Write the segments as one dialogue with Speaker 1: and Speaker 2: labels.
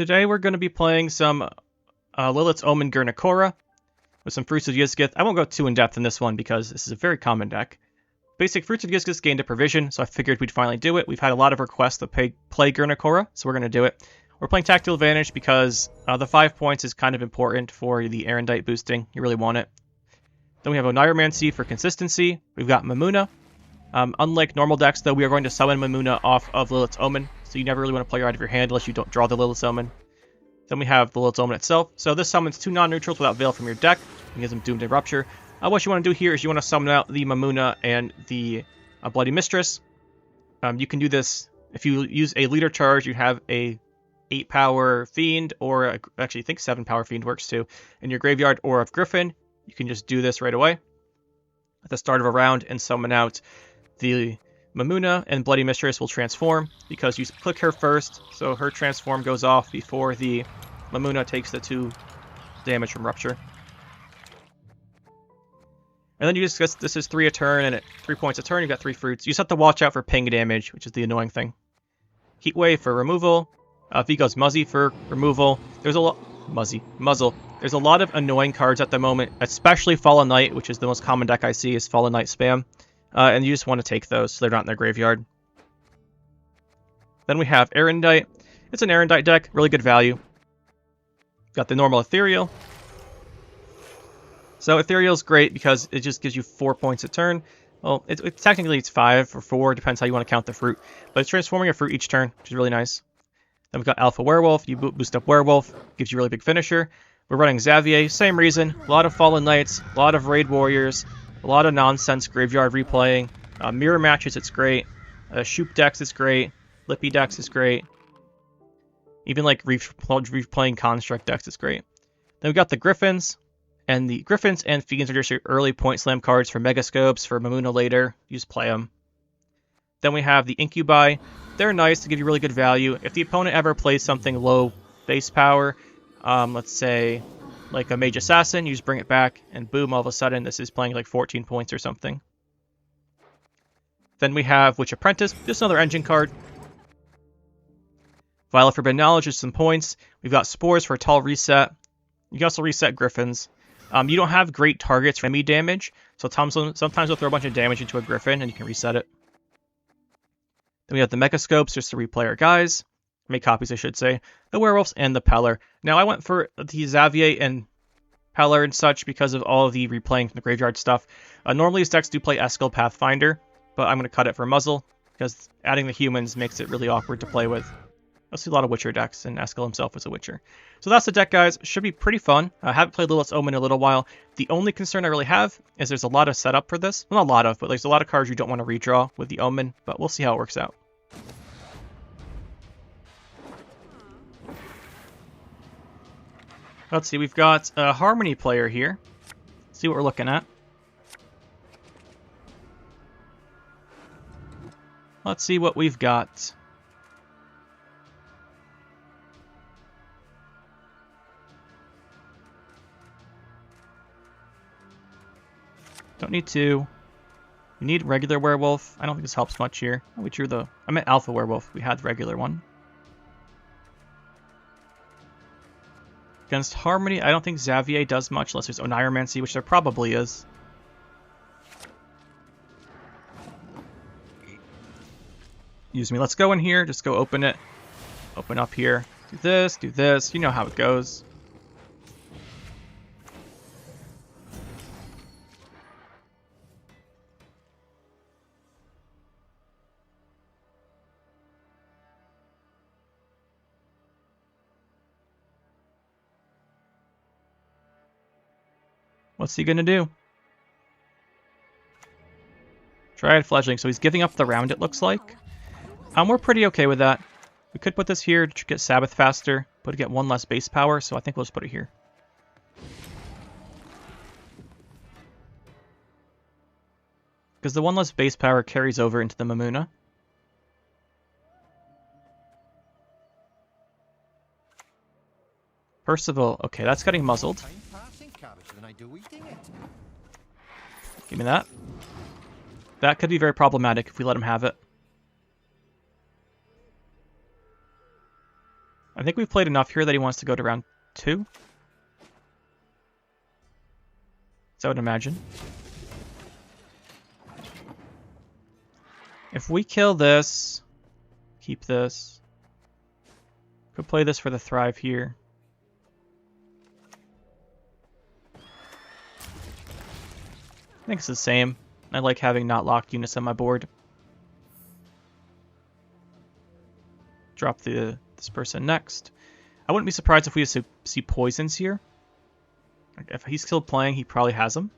Speaker 1: Today we're going to be playing some Lilit's Omen Gurnakora with some Fruits of Ysgith. I won't go too in-depth in this one because this is a very common deck. Basic Fruits of Ysgith gained a provision, so I figured we'd finally do it. We've had a lot of requests to play Gurnakora, so we're going to do it. We're playing Tactical Advantage because the 5 points is kind of important for the Erendite boosting. You really want it. Then we have Oneiromancy for consistency. We've got Mamuna. Unlike normal decks, though, we are going to summon Mamuna off of Lilit's Omen, so you never really want to play her out of your hand unless you don't draw the Lilith's Omen. Then we have the Lilith's Omen itself. So this summons 2 non-neutrals without Veil from your deck, and gives them Doom to Rupture. What you want to do here is you want to summon out the Mamuna and the Bloody Mistress. You can do this if you use a leader charge. You have a 8-power Fiend, or actually I think 7-power Fiend works too, in your graveyard, or of Griffin. You can just do this right away at the start of a round and summon out the Mamuna, and Bloody Mistress will transform because you click her first, so her transform goes off before the Mamuna takes the 2 damage from Rupture. And then you just, this is 3 a turn, and at 3 points a turn, you've got 3 fruits. You just have to watch out for ping damage, which is the annoying thing. Heatwave for removal. Vigo's Muzzy for removal. There's a lot... Muzzle. There's a lot of annoying cards at the moment, especially Fallen Knight, which is the most common deck I see is Fallen Knight spam. And you just want to take those so they're not in their graveyard. Then we have Erendite. It's an Erendite deck, really good value. Got the normal Ethereal. So Ethereal's great because it just gives you 4 points a turn. Well, technically it's 5 or 4, depends how you want to count the fruit. But it's transforming a fruit each turn, which is really nice. Then we've got Alpha Werewolf. You boost up Werewolf, gives you a really big finisher. We're running Xavier, same reason. A lot of Fallen Knights, a lot of Raid Warriors, a lot of nonsense graveyard replaying. Mirror Matches, it's great. Shoop decks is great. Lippy decks is great. Even like replaying Construct decks is great. Then we've got the Griffins. And the Griffins and Fiends are just your early point slam cards for Megascopes, for Mamuna later. You just play them. Then we have the Incubi. They're nice to give you really good value. If the opponent ever plays something low base power, let's say like a Mage Assassin, you just bring it back, and boom, all of a sudden this is playing like 14 points or something. Then we have Witch Apprentice, just another engine card. Vial of Forbidden Knowledge is some points. We've got Spores for a tall reset. You can also reset Griffins. You don't have great targets for enemy damage, so sometimes you'll throw a bunch of damage into a Griffin and you can reset it. Then we have the Megascopes just to replay our guys. Make copies, I should say. The Werewolves and the Peller. Now, I went for the Xavier and Peller and such because of all of the replaying from the graveyard stuff. Normally, these decks do play Eskel Pathfinder, but I'm going to cut it for Muzzle because adding the humans makes it really awkward to play with. I see a lot of Witcher decks, and Eskel himself was a Witcher. So that's the deck, guys. Should be pretty fun. I haven't played Lilith's Omen in a little while. The only concern I really have is there's a lot of setup for this. Well, not a lot of, but there's a lot of cards you don't want to redraw with the Omen, but we'll see how it works out. Let's see, we've got a Harmony player here. Let's see what we're looking at. Let's see what we've got. Don't need 2. We need regular Werewolf. I don't think this helps much here. Oh, we drew the... I meant Alpha Werewolf. We had the regular one. Against Harmony, I don't think Xavier does much unless there's Oneiromancy, which there probably is. Excuse me. Let's go in here. Just go open it. Open up here. Do this. Do this. You know how it goes. What's he gonna do? Triad Fledgling, so he's giving up the round, it looks like. We're pretty okay with that. We could put this here to get Sabbath faster, but to get 1 less base power, so I think we'll just put it here. Because the 1 less base power carries over into the Mamuna. Percival, okay, that's getting muzzled. Give me that. That could be very problematic if we let him have it. I think we've played enough here that he wants to go to round 2. So I would imagine. If we kill this, keep this. Could play this for the Thrive here. I think it's the same. I like having not locked units on my board. Drop this person next. I wouldn't be surprised if we see poisons here. If he's still playing, he probably has them.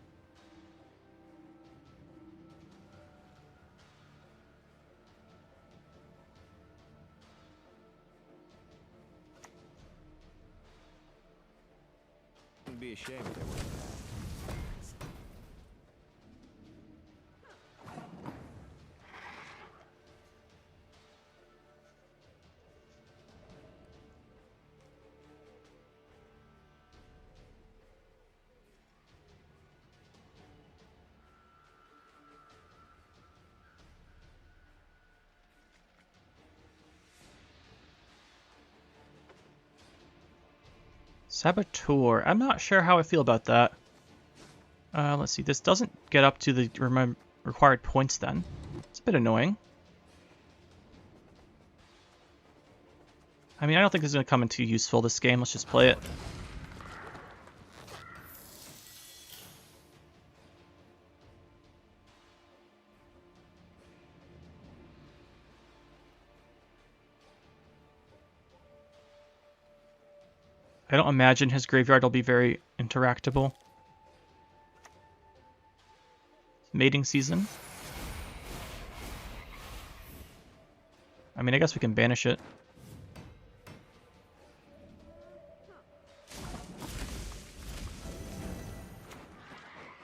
Speaker 2: Wouldn't be ashamed if they were.
Speaker 1: Saboteur. I'm not sure how I feel about that. Let's see. This doesn't get up to the required points then. It's a bit annoying. I mean, I don't think this is going to come in too useful this game. Let's just play it. I don't imagine his graveyard will be very interactable. Mating season. I mean, I guess we can banish it.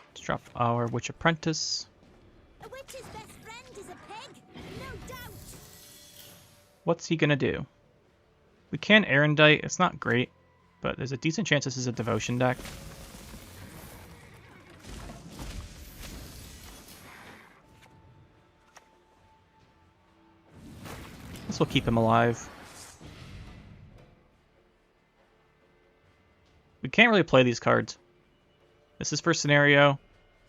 Speaker 1: Let's drop our Witch Apprentice.
Speaker 3: A witch's best friend is a pig, no doubt.
Speaker 1: What's he gonna do? We can Erendite. It's not great, but there's a decent chance this is a devotion deck. This will keep him alive. We can't really play these cards. This is for scenario.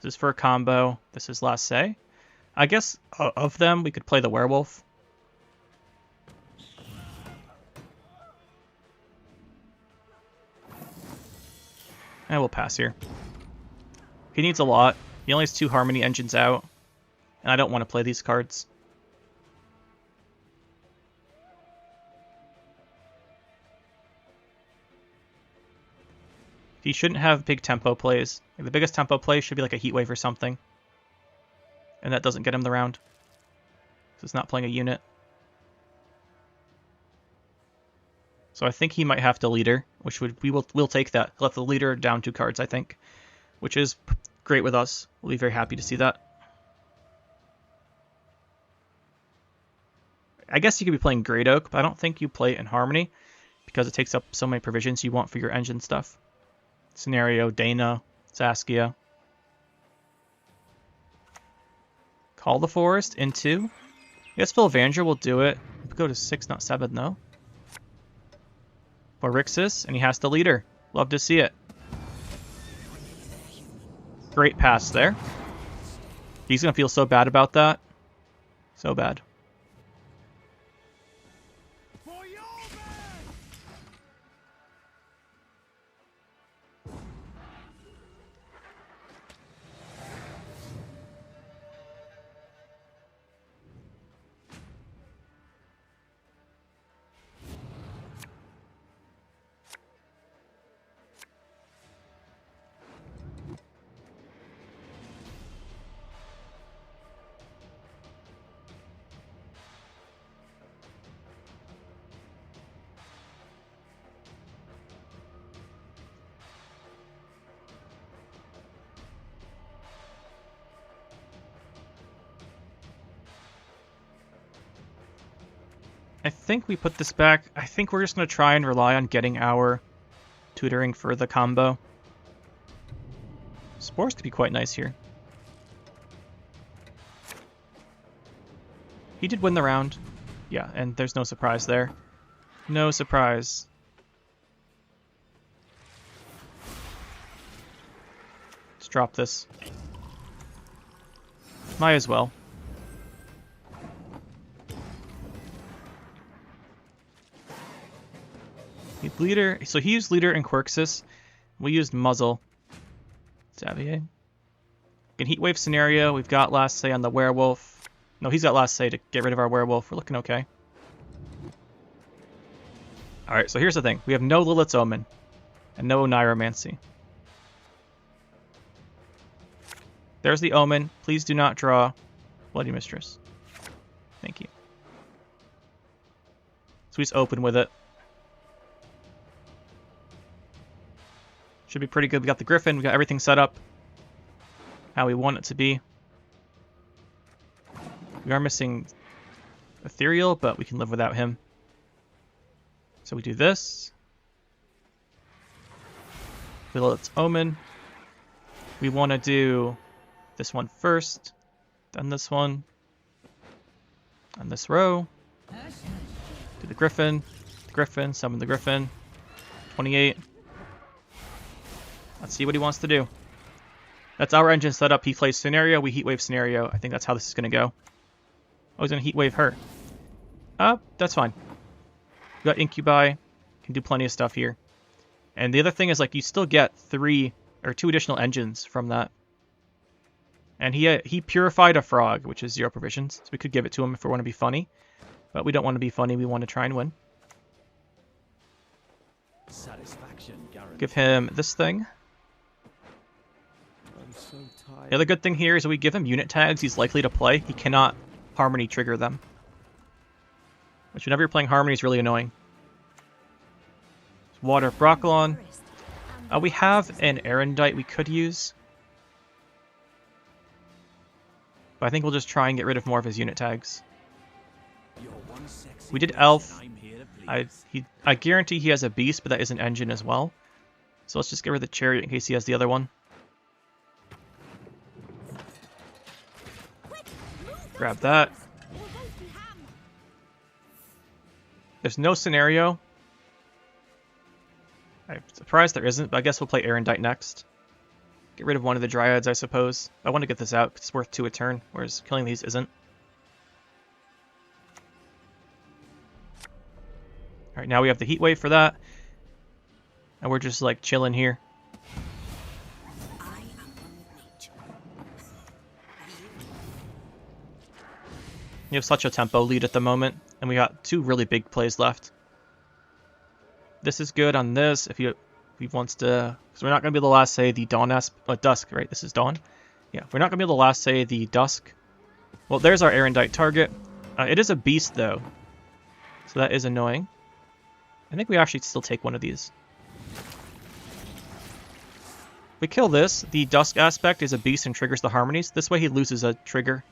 Speaker 1: This is for a combo. This is last say. I guess of them, we could play the werewolf. And we'll pass here. He needs a lot. He only has 2 Harmony engines out. And I don't want to play these cards. He shouldn't have big tempo plays. Like the biggest tempo play should be like a Heat Wave or something. And that doesn't get him the round. So it's not playing a unit. So I think he might have to leader, which we'll take that. Left the leader down 2 cards, I think, which is great with us. We'll be very happy to see that. I guess you could be playing Great Oak, but I don't think you play it in Harmony because it takes up so many provisions you want for your engine stuff. Scenario, Dana, Saskia. Call the Forest into. I guess Vilvanger will do it. We'll go to 6, not 7, though. Orixis, and he has the leader. Love to see it. Great pass there. He's going to feel so bad about that. So bad. I think we put this back. I think we're just going to try and rely on getting our tutoring for the combo. Spores could be quite nice here. He did win the round. Yeah, and there's no surprise there. No surprise. Let's drop this. Might as well. Leader. So he used Leader and Quirxus. We used Muzzle. Xavier. In Heatwave scenario, we've got last say on the werewolf. No, he's got last say to get rid of our werewolf. We're looking okay. Alright, so here's the thing. We have no Lilith's Omen. And no Neuromancy. There's the Omen. Please do not draw Bloody Mistress. Thank you. So he's open with it. Should be pretty good. We got the Griffin. We got everything set up how we want it to be. We are missing Ethereal, but we can live without him. So we do this. Lilith's Omen. We want to do this one first, then this one, and this row. Do the Griffin, summon the Griffin. 28. Let's see what he wants to do. That's our engine setup. He plays scenario, we Heatwave scenario. I think that's how this is going to go. Oh, he's going to Heatwave her. That's fine. We got Incubi. Can do plenty of stuff here. And the other thing is, like, you still get 2 additional engines from that. And he purified a frog, which is 0 provisions. So we could give it to him if we want to be funny. But we don't want to be funny. We want to try and win.
Speaker 2: Satisfaction guaranteed.
Speaker 1: Give him this thing.
Speaker 2: I'm so tired.
Speaker 1: The other good thing here is that we give him unit tags he's likely to play. He cannot Harmony trigger them. Which whenever you're playing Harmony is really annoying. Water Broccolon. We have an Erendite we could use. But I think we'll just try and get rid of more of his unit tags. We did Elf. I guarantee he has a Beast, but that is an engine as well. So let's just get rid of the Chariot in case he has the other one. Grab that. There's no scenario. I'm surprised there isn't, but I guess we'll play Erendite next. Get rid of one of the Dryads, I suppose. I want to get this out, 'cause it's worth 2 a turn, whereas killing these isn't. Alright, now we have the Heatwave for that. And we're just, like, chilling here. You have such a tempo lead at the moment, and we got 2 really big plays left. This is good on this if he wants to, because we're not going to be able to last say the Dusk, right? This is Dawn. Yeah, we're not going to be able to last say the Dusk. Well, there's our Erendite target. It is a Beast though, so that is annoying. I think we actually still take one of these. We kill this. The Dusk aspect is a Beast and triggers the Harmonies. This way he loses a trigger.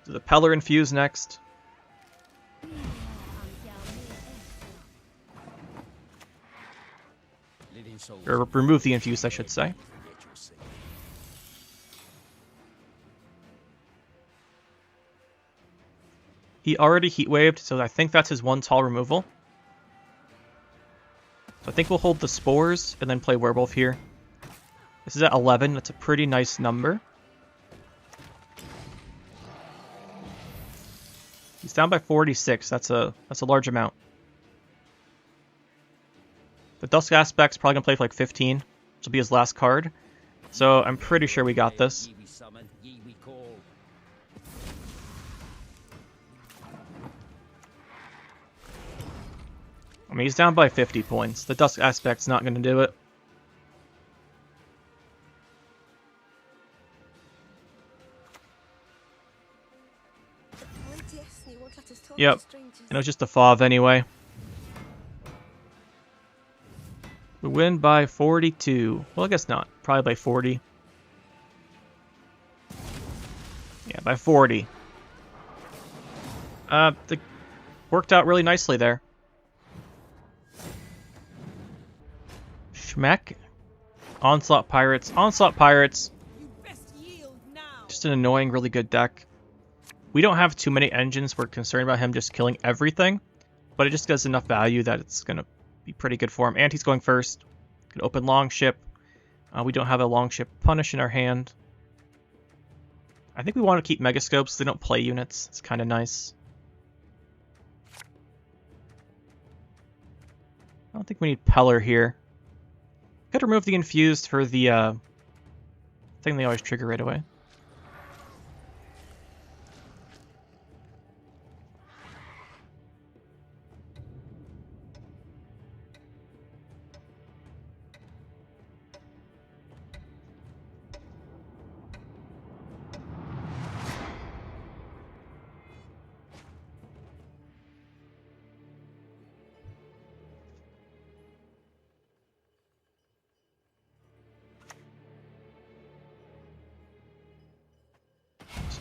Speaker 1: Do the Peller infuse next. Or remove the infuse, I should say. He already Heatwaved, so I think that's his 1 tall removal. So I think we'll hold the Spores and then play Werewolf here. This is at 11. That's a pretty nice number. He's down by 46. That's a large amount. The Dusk Aspect's probably going to play for like 15, which will be his last card. So I'm pretty sure we got this. I mean, he's down by 50 points. The Dusk Aspect's not going to do it. Yep, and it was just a FOV anyway. We win by 42. Well, I guess not. Probably by 40. Yeah, by 40. Worked out really nicely there. Schmeck. Onslaught Pirates. Onslaught Pirates.
Speaker 3: You best yield now.
Speaker 1: Just an annoying, really good deck. We don't have too many engines. We're concerned about him just killing everything. But it just does enough value that it's going to be pretty good for him. And he's going first. Can open Longship. We don't have a Longship Punish in our hand. I think we want to keep Megascopes. They don't play units. It's kind of nice. I don't think we need Peller here. Could remove the Infused for the thing they always trigger right away.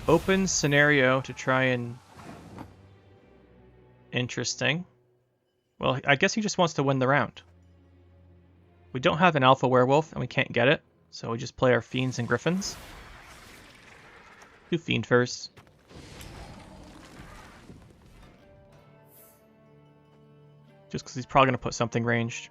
Speaker 1: Open scenario to try and... Interesting. Well, I guess he just wants to win the round. We don't have an Alpha Werewolf, and we can't get it, so we just play our Fiends and Griffins. Do Fiend first. Just because he's probably going to put something ranged.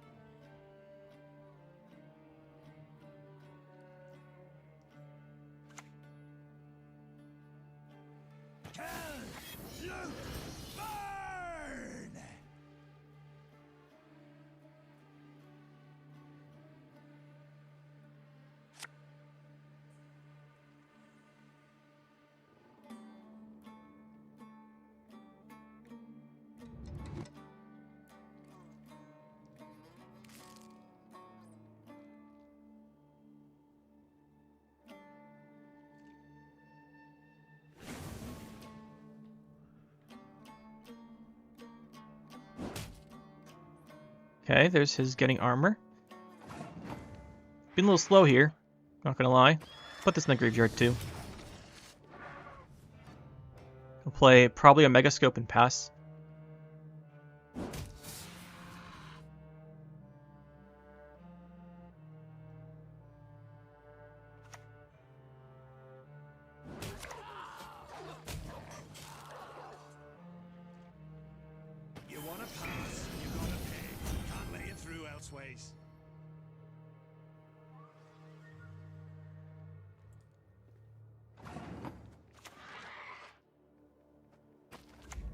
Speaker 1: Okay, there's his getting armor. Been a little slow here, not gonna lie. Put this in the graveyard too. We'll play probably a Megascope and pass.
Speaker 2: You want to pass? You got to pay. Can't let you through elseways.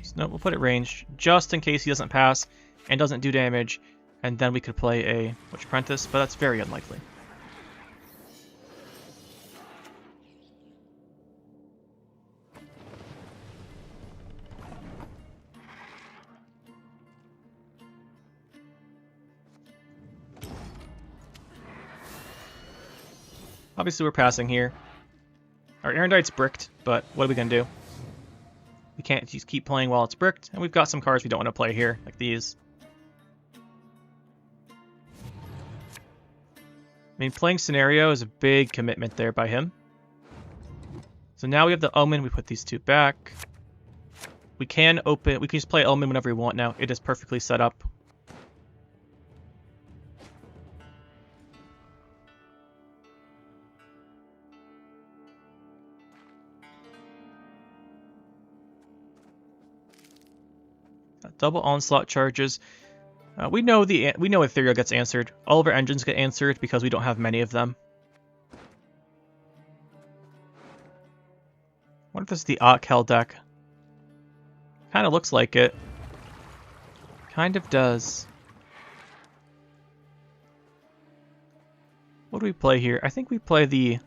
Speaker 1: So no, we'll put it ranged just in case he doesn't pass and doesn't do damage, and then we could play a Witch Apprentice, but that's very unlikely. Obviously we're passing here. Our Erendite's bricked, but what are we gonna do? We can't just keep playing while it's bricked, and we've got some cards we don't want to play here, like these. I mean, playing Scenario is a big commitment there by him. So now we have the Omen, we put these two back. We can just play Omen whenever we want now. It is perfectly set up. Double Onslaught charges. We know Ethereal gets answered. All of our engines get answered because we don't have many of them. What if this is the Okhel deck? Kind of looks like it. Kind of does. What do we play here? I think we play the...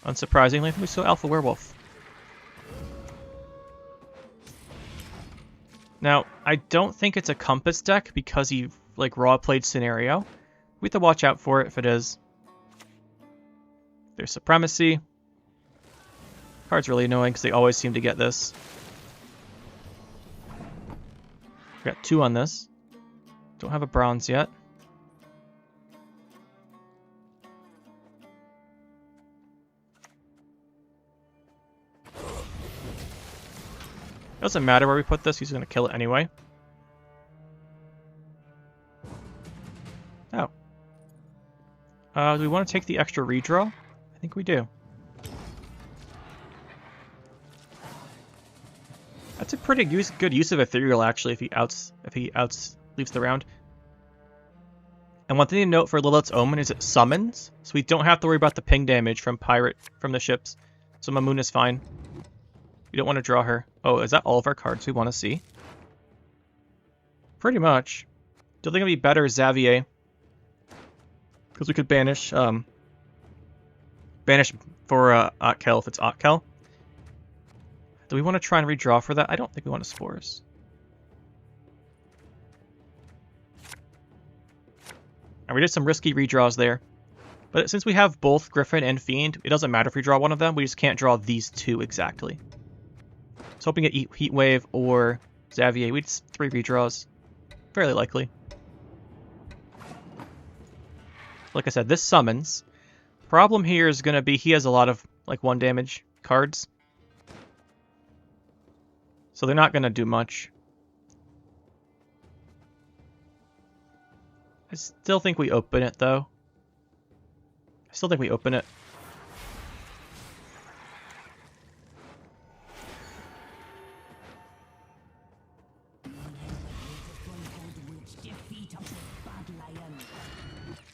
Speaker 1: Unsurprisingly, I think we still Alpha Werewolf. Now, I don't think it's a Compass deck because he, like, raw played Scenario. We have to watch out for it if it is. There's Supremacy. Card's really annoying because they always seem to get this. We got 2 on this. Don't have a bronze yet. Doesn't matter where we put this, he's going to kill it anyway. Oh. Do we want to take the extra redraw? I think we do. That's a pretty good use of Ethereal, actually, if he leaves the round. And one thing to note for Lilith's Omen is it summons, so we don't have to worry about the ping damage from the ships. So Mamoon is fine. We don't want to draw her. Oh, is that all of our cards we want to see? Pretty much. Don't think it'd be better Xavier. Because we could banish for Otkel if it's Otkel. Do we want to try and redraw for that? I don't think we want to Spores. And we did some risky redraws there. But since we have both Griffin and Fiend, it doesn't matter if we draw one of them. We just can't draw these two exactly. So hoping to get Heat Wave or Xavier. We just 3 redraws. Fairly likely. Like I said, this summons. Problem here is going to be he has a lot of like 1 damage cards. So they're not going to do much. I still think we open it though. I still think we open it.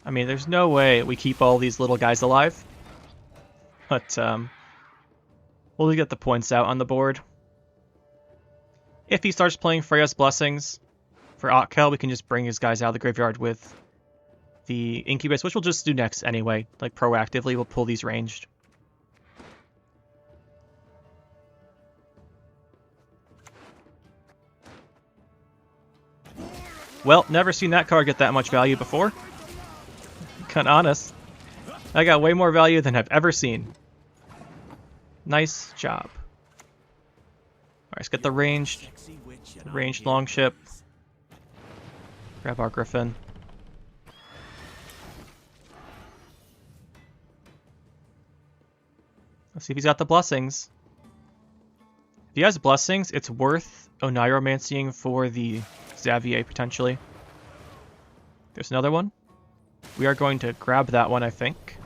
Speaker 1: I mean, there's no way we keep all these little guys alive. But, we'll get the points out on the board. If he starts playing Freya's Blessings for Otkel, we can just bring his guys out of the graveyard with the Incubus, which we'll just do next anyway. Like, proactively, we'll pull these ranged. Well, never seen that card get that much value before. Cut honest. I got way more value than I've ever seen. Nice job. Alright, let's get the ranged longship. Grab our Griffin. Let's see if he's got the blessings. If he has blessings, it's worth Oniromancying for the Xavier potentially. There's another one. We are going to grab that one, I think.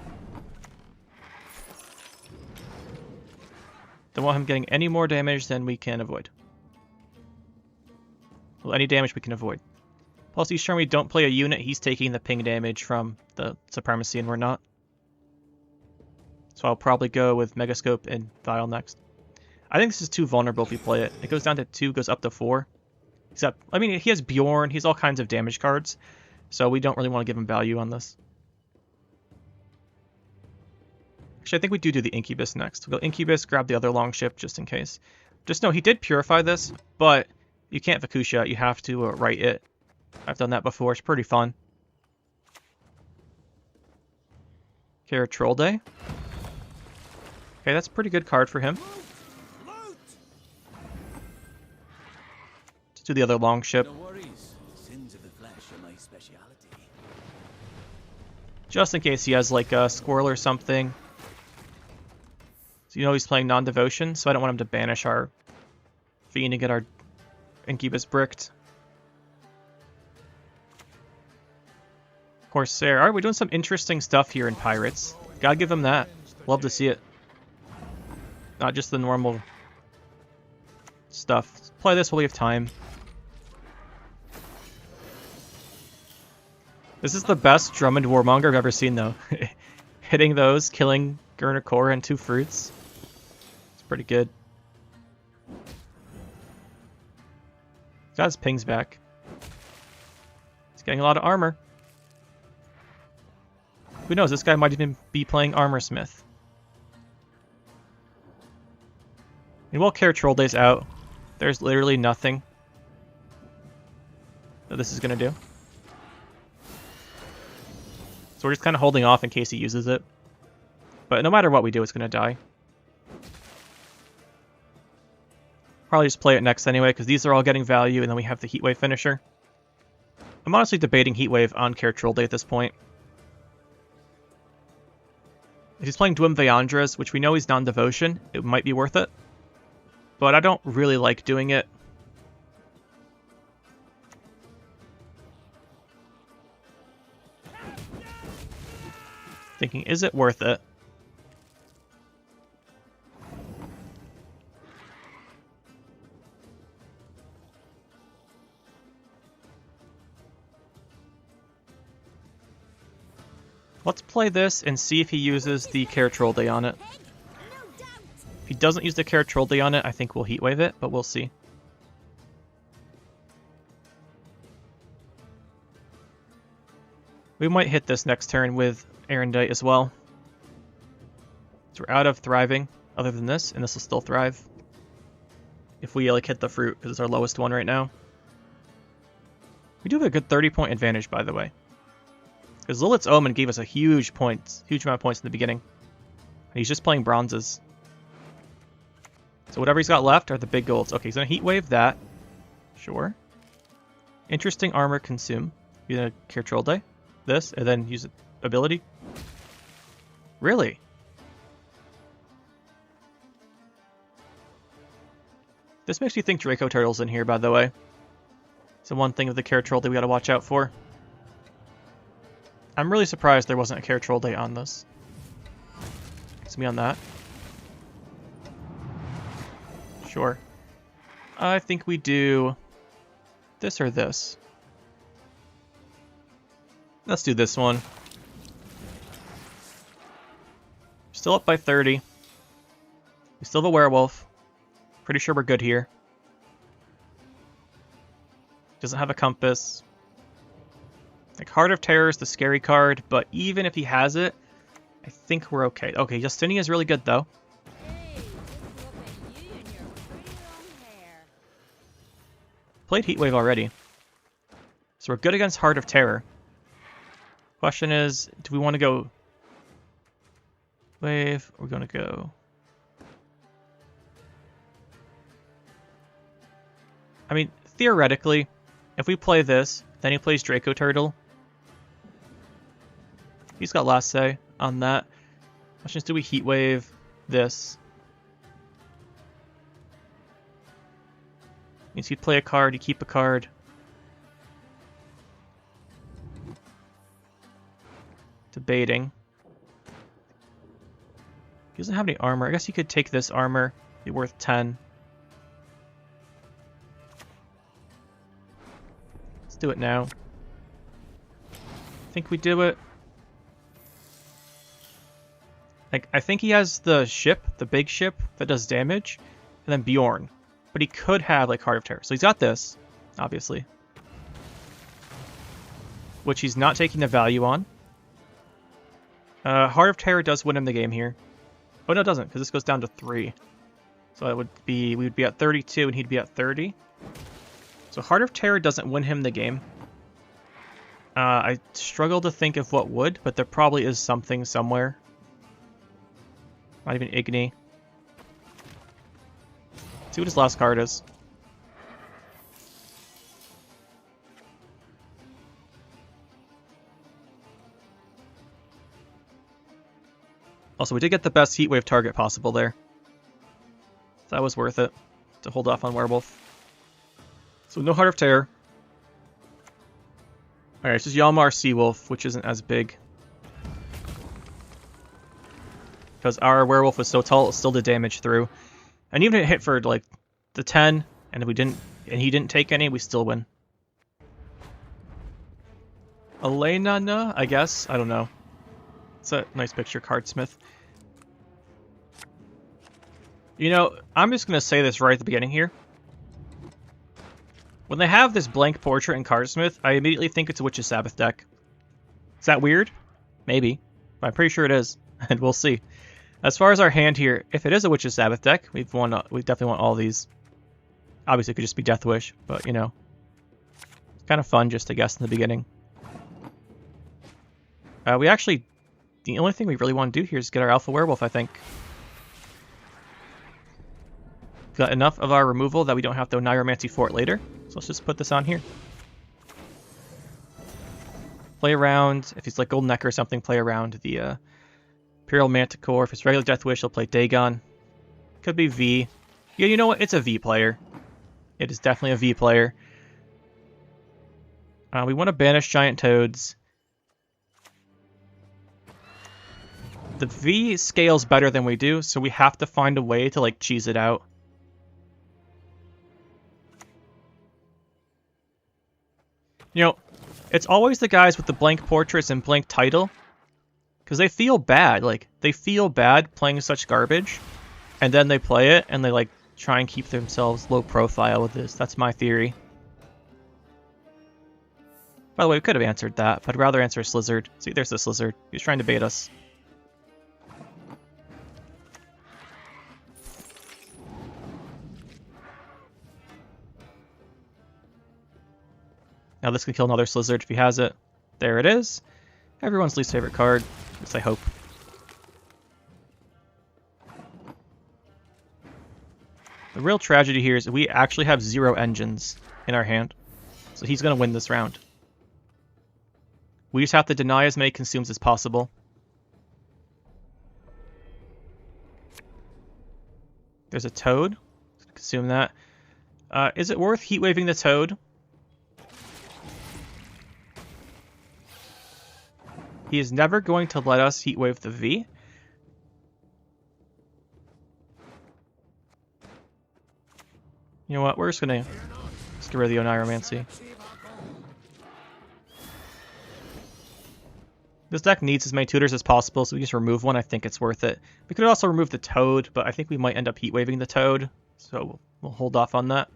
Speaker 1: Don't want him getting any more damage than we can avoid. Well, any damage we can avoid. Plus, he's sure we don't play a unit, he's taking the ping damage from the Supremacy and we're not. So I'll probably go with Megascope and Vial next. I think this is too vulnerable if we play it. It goes down to 2, goes up to 4. Except, I mean, he has Bjorn, he's all kinds of damage cards. So we don't really want to give him value on this. Actually, I think we do the Incubus next. We'll go Incubus, grab the other longship just in case. Just know he did purify this, but you can't Vakusha. You have to write it. I've done that before. It's pretty fun. Kara Troll Day. Okay, that's a pretty good card for him. Let's do the other longship. Just in case he has like a Squirrel or something. So you know he's playing non-devotion, so I don't want him to banish our Fiend and get our Incubus bricked. Corsair. Alright, we're doing some interesting stuff here in Pirates. Gotta give him that. Love to see it. Not just the normal stuff. Let's play this while we have time. This is the best Drummond Warmonger I've ever seen, though. Hitting those, killing Gurnakora and 2 fruits. It's pretty good. He's got his pings back. He's getting a lot of armor. Who knows, this guy might even be playing Armor Smith. And we'll Kara Troll Days out. There's literally nothing that this is going to do. So we're just kind of holding off in case he uses it. But no matter what we do, it's going to die. Probably just play it next anyway, because these are all getting value, and then we have the Heatwave finisher. I'm honestly debating Heatwave on Kara Troll Day at this point. If he's playing Dwim Vyandras, which we know he's non-devotion, it might be worth it. But I don't really like doing it. Thinking, is it worth it? Let's play this and see if he uses the Care Troll Day on it. If he doesn't use the Care Troll Day on it, I think we'll Heatwave it, but we'll see. We might hit this next turn with Erendite as well. So we're out of thriving other than this, and this will still thrive. If we like hit the fruit, because it's our lowest one right now. We do have a good 30-point advantage, by the way. Because Lilit's Omen gave us a huge amount of points in the beginning. And he's just playing bronzes. So whatever he's got left are the big golds. Okay, he's going to Heatwave that. Sure. Interesting armor consume. You're going to Care Troll Day. This, and then use ability. Really? This makes me think Draco Turtle's in here, by the way. So one thing of the Care Troll Day we gotta watch out for. I'm really surprised there wasn't a Care Troll Day on this. It's me on that. Sure. I think we do this or this. Let's do this one. Still up by 30. We still have a werewolf. Pretty sure we're good here. Doesn't have a compass. Like, Heart of Terror is the scary card, but even if he has it, I think we're okay. Okay, Justinia is really good, though.
Speaker 3: Hey, look at you and your pretty long hair.
Speaker 1: Played Heatwave already. So we're good against Heart of Terror. Question is, do we want to go wave? Or we're going to go... I mean, theoretically, if we play this, then he plays Draco Turtle. He's got last say on that. Question is, do we Heatwave this? Means he'd play a card, you keep a card. Debating. He doesn't have any armor. I guess he could take this armor, be worth 10. Let's do it now. I think we do it. Like, I think he has the ship, the big ship that does damage, and then Bjorn. But he could have, like, Heart of Terror. So he's got this, obviously. Which he's not taking the value on. Heart of Terror does win him the game here. Oh, no, it doesn't, because this goes down to 3. So it would be, we would be at 32, and he'd be at 30. So Heart of Terror doesn't win him the game. I struggle to think of what would, but there probably is something somewhere. Not even Igni. See what his last card is. Also, we did get the best Heatwave target possible there. So that was worth it, to hold off on Werewolf. So no Heart of Terror. Alright, it's just Yalmar Seawolf, which isn't as big. Because our Werewolf was so tall, it still did damage through. And even if it hit for, like, the 10, and if we didn't, and he didn't take any, we still win. Elena, I guess? I don't know. It's a nice picture, Cardsmith. You know, I'm just going to say this right at the beginning here. When they have this blank portrait in Cardsmith, I immediately think it's a Witch's Sabbath deck. Is that weird? Maybe. But I'm pretty sure it is, and we'll see. As far as our hand here, if it is a Witch's Sabbath deck, we definitely want all these. Obviously, it could just be Death Wish, but, you know. It's kind of fun just to guess in the beginning. We actually... The only thing we really want to do here is get our Alpha Werewolf, I think. We've got enough of our removal that we don't have to Neuromancy Fort later. So let's just put this on here. Play around. If he's like Golden Neck or something, play around the Imperial Manticore. If it's regular Death Wish, he'll play Dagon. Could be V. Yeah, you know what? It's a V player. It is definitely a V player. We want to banish Giant Toads. the V scales better than we do, so we have to find a way to, like, cheese it out. You know, it's always the guys with the blank portraits and blank title, because they feel bad. Like, they feel bad playing such garbage, and then they play it, and they, like, try and keep themselves low profile with this. That's my theory. By the way, we could have answered that, but I'd rather answer Slizzard. See, there's the Slizzard. He was trying to bait us. Now this can kill another Slizzard if he has it. There it is. Everyone's least favorite card. At least I hope. The real tragedy here is that we actually have 0 engines in our hand. So he's going to win this round. We just have to deny as many consumes as possible. There's a Toad. Consume that. Is it worth heat waving the Toad? He is never going to let us heat wave the V. You know what? We're just gonna get rid of the Oniromancy. This deck needs as many tutors as possible, so we just remove one. I think it's worth it. We could also remove the Toad, but I think we might end up heat waving the Toad, so we'll hold off on that.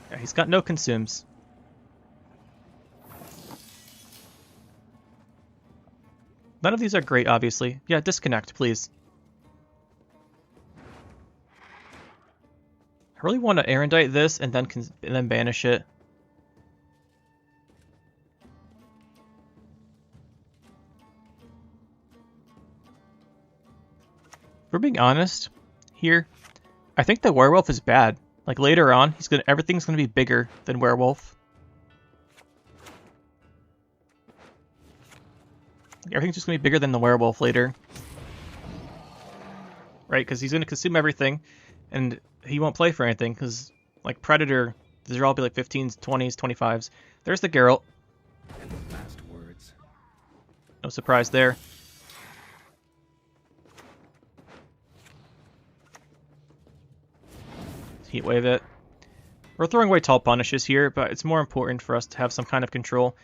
Speaker 1: Yeah, he's got no consumes. None of these are great, obviously. Yeah, disconnect, please. I really want to Erendite this and then banish it. If we're being honest here, I think the werewolf is bad. Like later on, everything's gonna be bigger than werewolf. Everything's just gonna be bigger than the werewolf later. Right, because he's gonna consume everything, and he won't play for anything, because, like, Predator, these will all be like 15s, 20s, 25s. There's the Geralt.
Speaker 2: Last words.
Speaker 1: No surprise there. Heat wave it. We're throwing away tall punishes here, but it's more important for us to have some kind of control.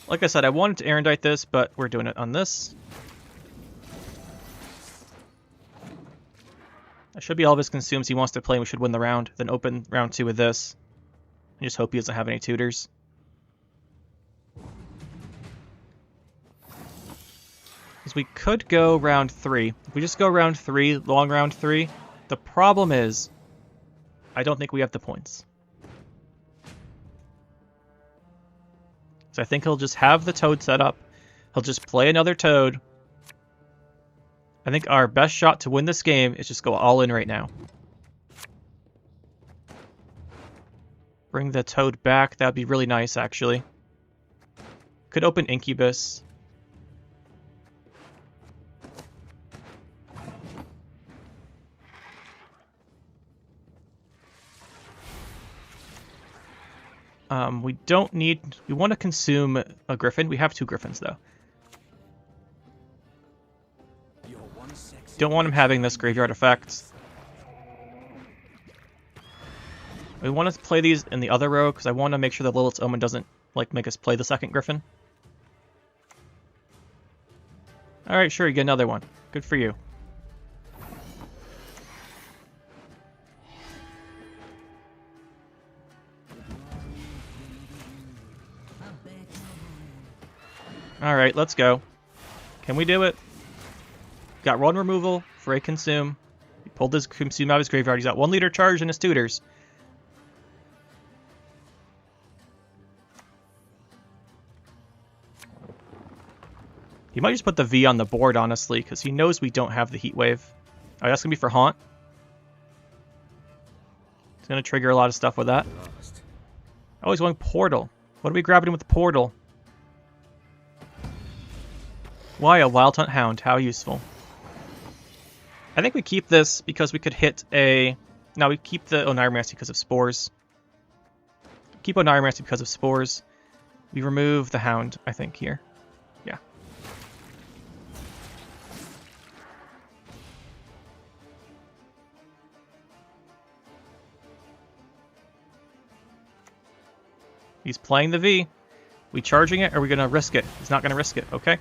Speaker 1: Like I said, I wanted to Erendite this, but we're doing it on this. That should be all of his consumes he wants to play, and we should win the round. Then open round 2 with this. And just hope he doesn't have any tutors. Because we could go round 3. If we just go round 3, long round 3, the problem is I don't think we have the points. So I think he'll just have the Toad set up. He'll just play another Toad. I think our best shot to win this game is just go all in right now. Bring the Toad back. That would be really nice, actually. Could open Incubus. We don't need... We want to consume a Griffin. We have 2 Griffins, though. Don't want him having this graveyard effect. We want to play these in the other row, because I want to make sure that Lilith's Omen doesn't, like, make us play the second Griffin. Alright, sure, you get another one. Good for you. Alright, let's go. Can we do it? Got 1 removal for a consume. He pulled his consume out of his graveyard. He's got 1 leader charge in his tutors. He might just put the V on the board, honestly, because he knows we don't have the heat wave. Oh, that's going to be for Haunt. He's going to trigger a lot of stuff with that. Oh, he's going Portal. What are we grabbing with the Portal? Why a Wild Hunt Hound? How useful. I think we keep this because we could hit a Now we keep the Oneiromancy because of spores. Keep Oneiromancy because of spores. We remove the Hound, I think, here. Yeah. He's playing the V. We charging it, or are we going to risk it? He's not going to risk it, okay?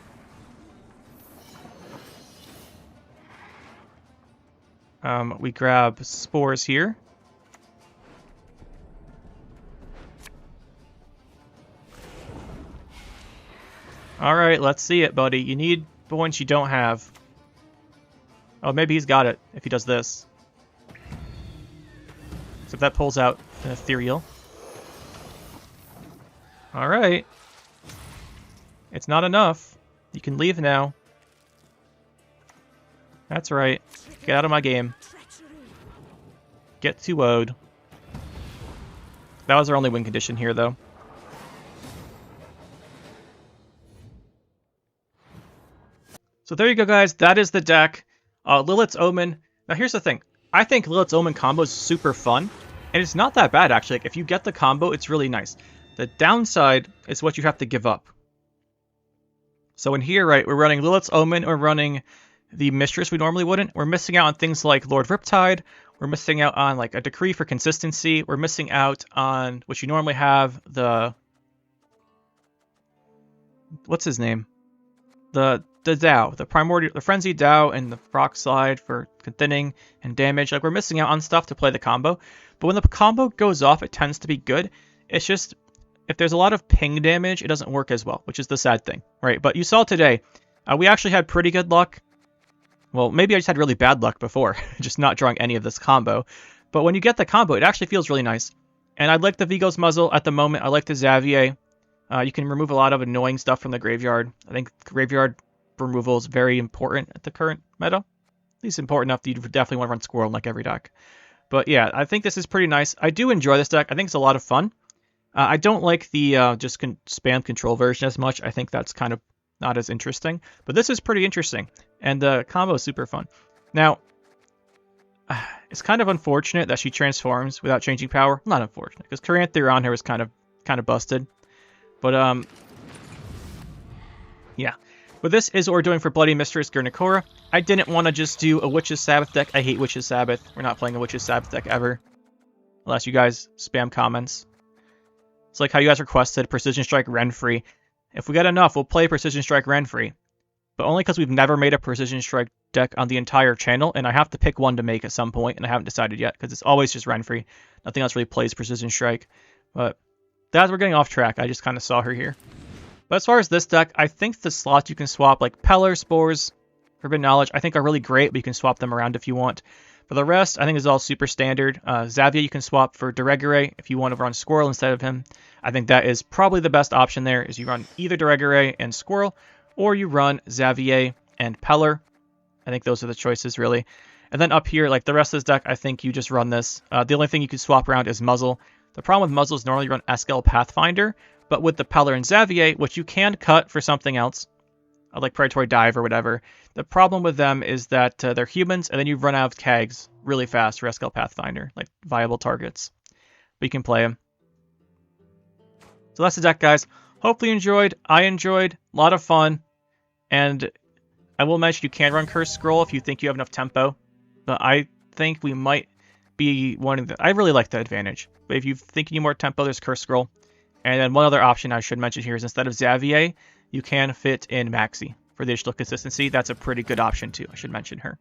Speaker 1: We grab spores here. Alright, let's see it, buddy. You need points you don't have. Oh, maybe he's got it if he does this. So if that pulls out an ethereal. Alright. It's not enough. You can leave now. That's right. Get out of my game. Get 2-0'd. That was our only win condition here, though. So there you go, guys. That is the deck. Lilit's Omen. Now, here's the thing. I think Lilit's Omen combo is super fun. And it's not that bad, actually. Like, if you get the combo, it's really nice. The downside is what you have to give up. So in here, right, we're running Lilit's Omen. We're running the Mistress we normally wouldn't. We're missing out on things like Lord Riptide. We're missing out on, like, a Decree for consistency. We're missing out on what you normally have, the... What's his name? The Dow, the Primordial, the Frenzied Dow, and the Rock Slide for thinning and damage. Like, we're missing out on stuff to play the combo. But when the combo goes off, it tends to be good. It's just, if there's a lot of ping damage, it doesn't work as well, which is the sad thing, right? But you saw today, we actually had pretty good luck. Well, maybe I just had really bad luck before, just not drawing any of this combo. But when you get the combo, it actually feels really nice. And I like the Vigo's Muzzle at the moment. I like the Xavier. You can remove a lot of annoying stuff from the graveyard. I think graveyard removal is very important at the current meta. At least important enough that you definitely want to run Squirrel in like every deck. But yeah, I think this is pretty nice. I do enjoy this deck. I think it's a lot of fun. I don't like the just spam control version as much. I think that's kind of not as interesting. But this is pretty interesting. And the combo is super fun. Now, it's kind of unfortunate that she transforms without changing power. Not unfortunate, because Caranther on her was kind of busted. But yeah. But this is what we're doing for Bloody Mistress Gurnikora. I didn't want to just do a Witch's Sabbath deck. I hate Witch's Sabbath. We're not playing a Witch's Sabbath deck ever. Unless you guys spam comments. It's like how you guys requested Precision Strike Renfree. If we get enough, we'll play Precision Strike Renfree. But only because we've never made a Precision Strike deck on the entire channel, and I have to pick one to make at some point, and I haven't decided yet, because it's always just Renfree. Nothing else really plays Precision Strike. But as we're getting off track, I just kind of saw her here. But as far as this deck, I think the slots you can swap, like Peller, Spores, Forbidden Knowledge, I think are really great, but you can swap them around if you want. For the rest, I think is all super standard. Xavier you can swap for Deregere if you want to run Squirrel instead of him. I think that is probably the best option there, is you run either Deregere and Squirrel, or you run Xavier and Peller. I think those are the choices, really. And then up here, like the rest of this deck, I think you just run this. The only thing you can swap around is Muzzle. The problem with Muzzle is normally you run Eskel Pathfinder, but with the Peller and Xavier, which you can cut for something else, like Predatory Dive or whatever, the problem with them is that they're humans, and then you run out of Kags really fast for Eskel Pathfinder, like viable targets. But you can play them. So that's the deck, guys. Hopefully you enjoyed. I enjoyed. A lot of fun. And I will mention you can run Curse Scroll if you think you have enough tempo. But I think we might be wanting the... I really like the advantage. But if you think you need more tempo, there's Curse Scroll. And then one other option I should mention here is instead of Xavier, you can fit in Maxi for the additional consistency. That's a pretty good option too. I should mention her.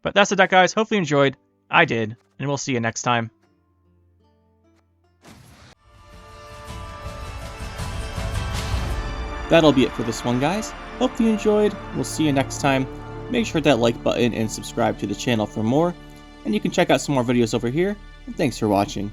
Speaker 1: But that's the deck, guys. Hopefully you enjoyed. I did. And we'll see you next time. That'll be it for this one, guys. Hope you enjoyed. We'll see you next time. Make sure to hit that like button and subscribe to the channel for more. And you can check out some more videos over here. And thanks for watching.